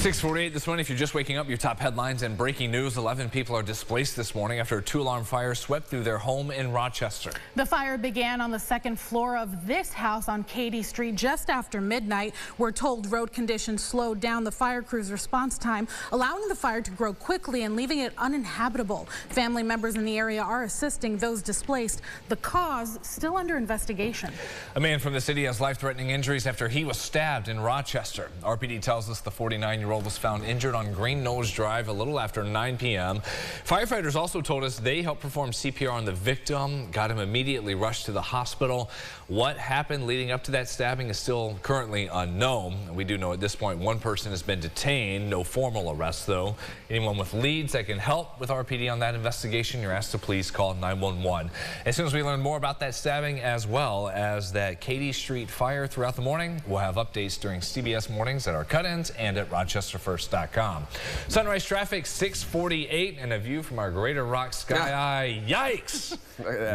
6:48 this morning. If you're just waking up, your top headlines and breaking news. 11 people are displaced this morning after a 2-alarm fire swept through their home in Rochester. The fire began on the second floor of this house on Katy Street just after midnight. We're told road conditions slowed down the fire crew's response time, allowing the fire to grow quickly and leaving it uninhabitable. Family members in the area are assisting those displaced. The cause still under investigation. A man from the city has life-threatening injuries after he was stabbed in Rochester. RPD tells us the 49-year-old was found injured on Green Knolls Drive a little after 9 p.m. Firefighters also told us they helped perform CPR on the victim, got him immediately rushed to the hospital. What happened leading up to that stabbing is still currently unknown. We do know at this point one person has been detained. No formal arrest, though. Anyone with leads that can help with RPD on that investigation, you're asked to please call 911. As soon as we learn more about that stabbing as well as that Katy Street fire throughout the morning, we'll have updates during CBS Mornings at our cut-ins and at RochesterFirst.com. Sunrise traffic 6:48 and a view from our Greater Rock Sky Eye. Yikes!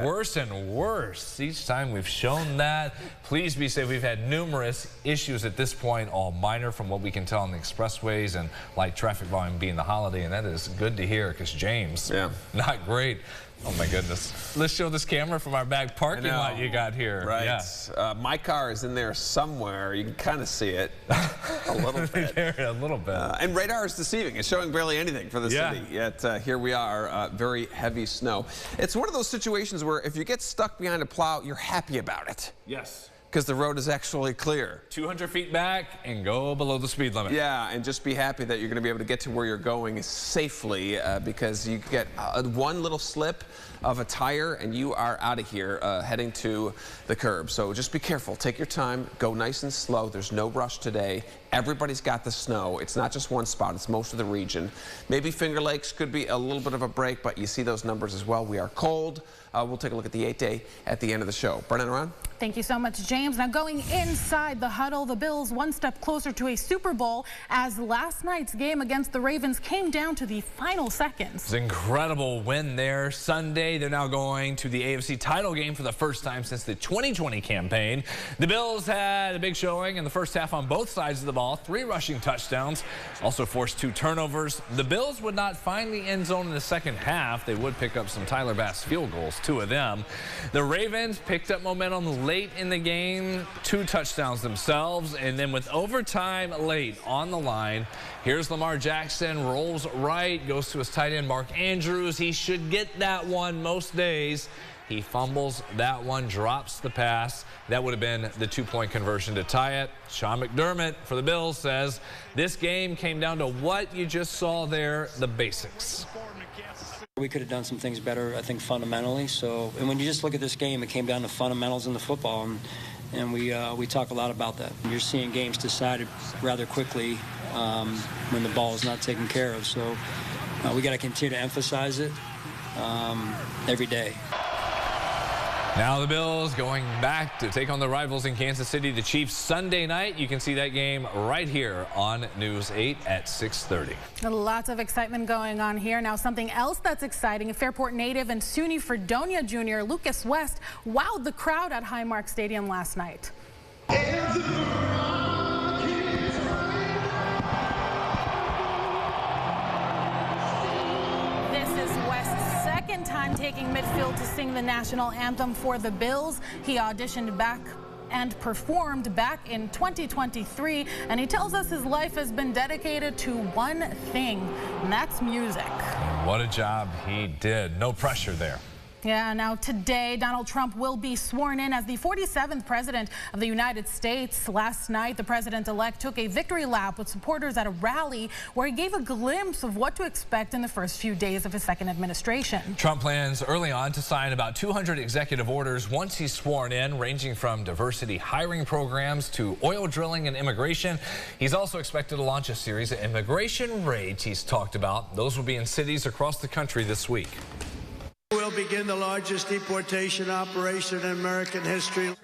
Worse and worse each time we've shown that. Please be safe. We've had numerous issues at this point, all minor from what we can tell on the expressways and light traffic volume being the holiday, and that is good to hear because James, not great. Oh my goodness. Let's show this camera from our back parking lot you got here. Right. Yeah. My car is in there somewhere. You can kind of see it a little bit. A little bit. And radar is deceiving. It's showing barely anything for the city. Yet here we are, very heavy snow. It's one of those situations where if you get stuck behind a plow, you're happy about it. Yes. Because the road is actually clear. 200 feet back and go below the speed limit. Yeah, and just be happy that you're going to be able to get to where you're going safely because you get one little slip of a tire and you are out of here heading to the curb. So just be careful. Take your time. Go nice and slow. There's no rush today. Everybody's got the snow. It's not just one spot. It's most of the region. Maybe Finger Lakes could be a little bit of a break, but you see those numbers as well. We are cold. We'll take a look at the 8-day at the end of the show. Brennan, around? Thank you so much, James. Now going inside the huddle, the Bills one step closer to a Super Bowl as last night's game against the Ravens came down to the final seconds. It's an incredible win there Sunday. They're now going to the AFC title game for the first time since the 2020 campaign. The Bills had a big showing in the first half on both sides of the ball. 3 rushing touchdowns, also forced 2 turnovers. The Bills would not find the end zone in the second half. They would pick up some Tyler Bass field goals, 2 of them. The Ravens picked up momentum late in the game, 2 touchdowns themselves, and then with overtime late on the line, here's Lamar Jackson, rolls right, goes to his tight end Mark Andrews. He should get that one most days. He fumbles that one, drops the pass. That would have been the 2-point conversion to tie it. Sean McDermott for the Bills says this game came down to what you just saw there, the basics. We could have done some things better, I think, fundamentally. So, and when you just look at this game, it came down to fundamentals in the football, and we talk a lot about that. You're seeing games decided rather quickly when the ball is not taken care of. So we got to continue to emphasize it every day. Now the Bills going back to take on the rivals in Kansas City, the Chiefs, Sunday night. You can see that game right here on News 8 at 6:30. Lots of excitement going on here. Now something else that's exciting, a Fairport native and SUNY Fredonia junior, Lucas West, wowed the crowd at Highmark Stadium last night. Time taking midfield to sing the national anthem for the Bills. He auditioned back and performed back in 2023, and he tells us his life has been dedicated to one thing, and that's music. What a job he did. No pressure there. Yeah, now today, Donald Trump will be sworn in as the 47th president of the United States. Last night, the president-elect took a victory lap with supporters at a rally where he gave a glimpse of what to expect in the first few days of his second administration. Trump plans early on to sign about 200 executive orders once he's sworn in, ranging from diversity hiring programs to oil drilling and immigration. He's also expected to launch a series of immigration raids he's talked about. Those will be in cities across the country this week. We'll begin the largest deportation operation in American history.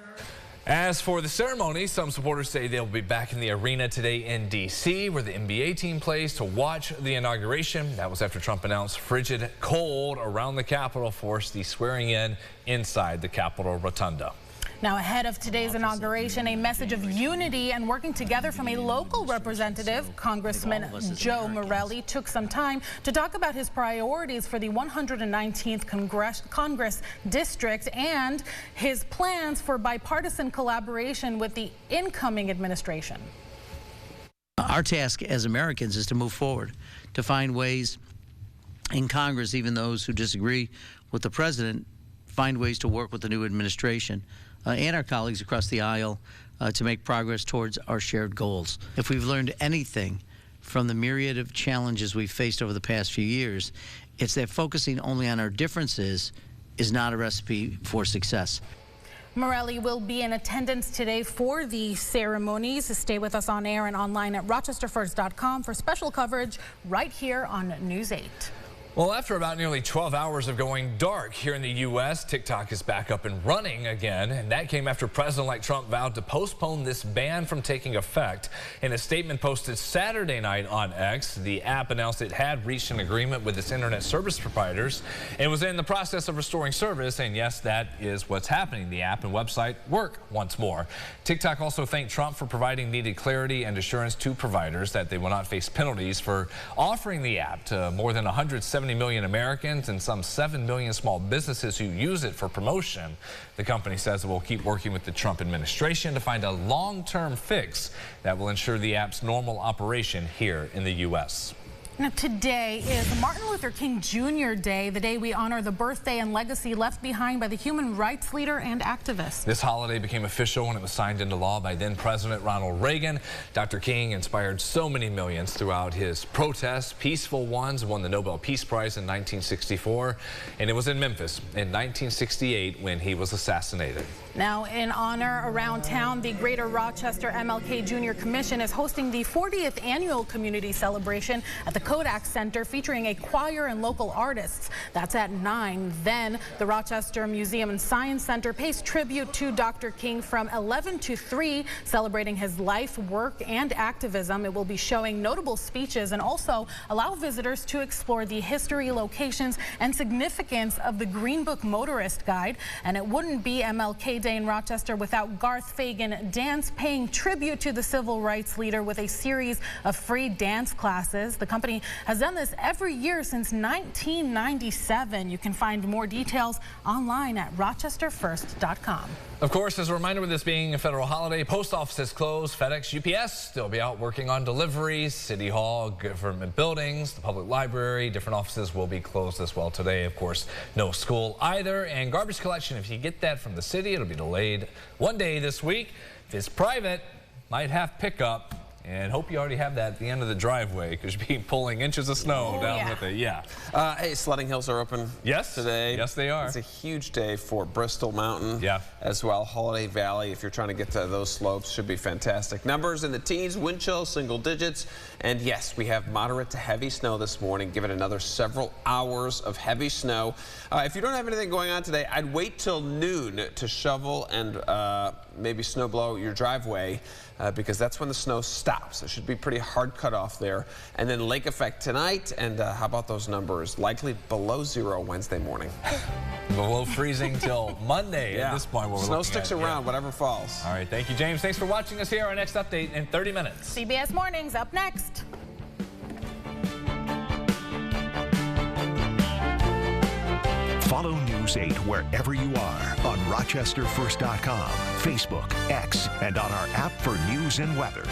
As for the ceremony, some supporters say they'll be back in the arena today in D.C., where the NBA team plays, to watch the inauguration. That was after Trump announced frigid cold around the Capitol forced the swearing in inside the Capitol Rotunda. Now, ahead of today's inauguration, a message of unity and working together from a local representative, Congressman Joe Morelli, took some time to talk about his priorities for the 119th Congress District and his plans for bipartisan collaboration with the incoming administration. Our task as Americans is to move forward, to find ways in Congress, even those who disagree with the president, find ways to work with the new administration and our colleagues across the aisle to make progress towards our shared goals. If we've learned anything from the myriad of challenges we've faced over the past few years, it's that focusing only on our differences is not a recipe for success. Morelli will be in attendance today for the ceremonies. Stay with us on air and online at rochesterfirst.com for special coverage right here on News 8. Well, after about nearly 12 hours of going dark here in the U.S., TikTok is back up and running again, and that came after President-elect Trump vowed to postpone this ban from taking effect. In a statement posted Saturday night on X, the app announced it had reached an agreement with its internet service providers and was in the process of restoring service, and yes, that is what's happening. The app and website work once more. TikTok also thanked Trump for providing needed clarity and assurance to providers that they will not face penalties for offering the app to more than 170 million Americans and some 7 million small businesses who use it for promotion. The company says it will keep working with the Trump administration to find a long-term fix that will ensure the app's normal operation here in the U.S. Now, today is Martin Luther King Jr. Day, the day we honor the birthday and legacy left behind by the human rights leader and activist. This holiday became official when it was signed into law by then President Ronald Reagan. Dr. King inspired so many millions throughout his protests, peaceful ones, won the Nobel Peace Prize in 1964, and it was in Memphis in 1968 when he was assassinated. Now, in honor around town, the Greater Rochester MLK Jr. Commission is hosting the 40th annual community celebration at the Kodak Center, featuring a choir and local artists. That's at 9. Then the Rochester Museum and Science Center pays tribute to Dr. King from 11 to 3, celebrating his life, work, and activism. It will be showing notable speeches and also allow visitors to explore the history, locations, and significance of the Green Book Motorist Guide. And it wouldn't be MLK Day in Rochester without Garth Fagan Dance paying tribute to the civil rights leader with a series of free dance classes. The company has done this every year since 1997. You can find more details online at rochesterfirst.com. Of course, as a reminder, with this being a federal holiday, post offices closed, FedEx, UPS still be out working on deliveries, City Hall, government buildings, the public library, different offices will be closed as well today. Of course, no school either, and garbage collection, if you get that from the city, it'll be delayed one day this week. If it's private, might have pickup. And hope you already have that at the end of the driveway because you're being pulling inches of snow down with it. Yeah. Hey, sledding hills are open today. Yes, they are. It's a huge day for Bristol Mountain as well. Holiday Valley, if you're trying to get to those slopes, should be fantastic. Numbers in the teens, wind chill, single digits. And yes, we have moderate to heavy snow this morning. Give it another several hours of heavy snow. If you don't have anything going on today, I'd wait till noon to shovel and maybe snow blow your driveway because that's when the snow stops. It should be pretty hard cut off there. And then lake effect tonight. And how about those numbers? Likely below 0 Wednesday morning. Below freezing till Monday at this point. Snow sticks around, whatever falls. All right. Thank you, James. Thanks for watching us here. Our next update in 30 minutes. CBS Mornings up next. Follow News 8 wherever you are on rochesterfirst.com, Facebook, X, and on our app for news and weather.